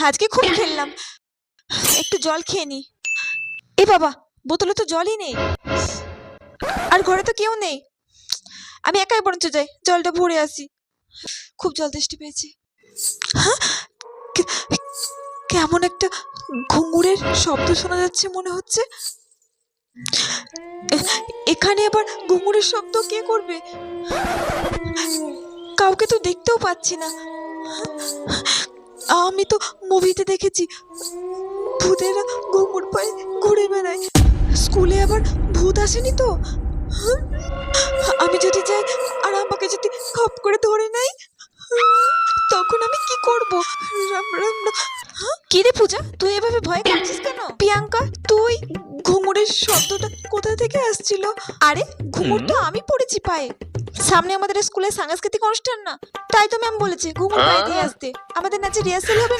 আজকে খুব খেললাম, একটু জল খেয়ে নি। এ বাবা, বোতলে তো জলই নেই, আর ঘরে তো কেউ নেই। আমি একাই বরঞ্চ যাই, জলটা ভরে আসি। খুব জল তেষ্টা পেয়েছে। হ্যাঁ, কে- কেমন একটা ঘুঙুরের শব্দ শোনা যাচ্ছে মনে হচ্ছে। এখানে আবার ঘুঙুরের শব্দ কে করবে? কাউকে তো দেখতেও পাচ্ছি না। আমি তো মুভিতে দেখেছি ভূতেরা ঘুঙুর পায়ে ঘুরে বেড়ায়। স্কুলে আবার ভূত আসেনি তো? আমি যদি যাই আর আমাকে যদি খপ করে ধরে নেয়, তখন আমি কি করব? রাম রাম রাম। কি রে পূজা, তুই এভাবে ভয় পাচ্ছিস কেন? প্রিয়াঙ্কা, তুই ঘুঙুরের শব্দটা কোথা থেকে আসছিল? আরে ঘুঙুর তো আমি পড়েছি পায়ে। সামনে আমাদের স্কুলে সাংস্কৃতিক অনুষ্ঠান না, তাই তো ম্যাম বলেছে ঘুঙুর পায়ে দিয়ে আসতে। আমাদের নাচের রিহার্সাল হবে না?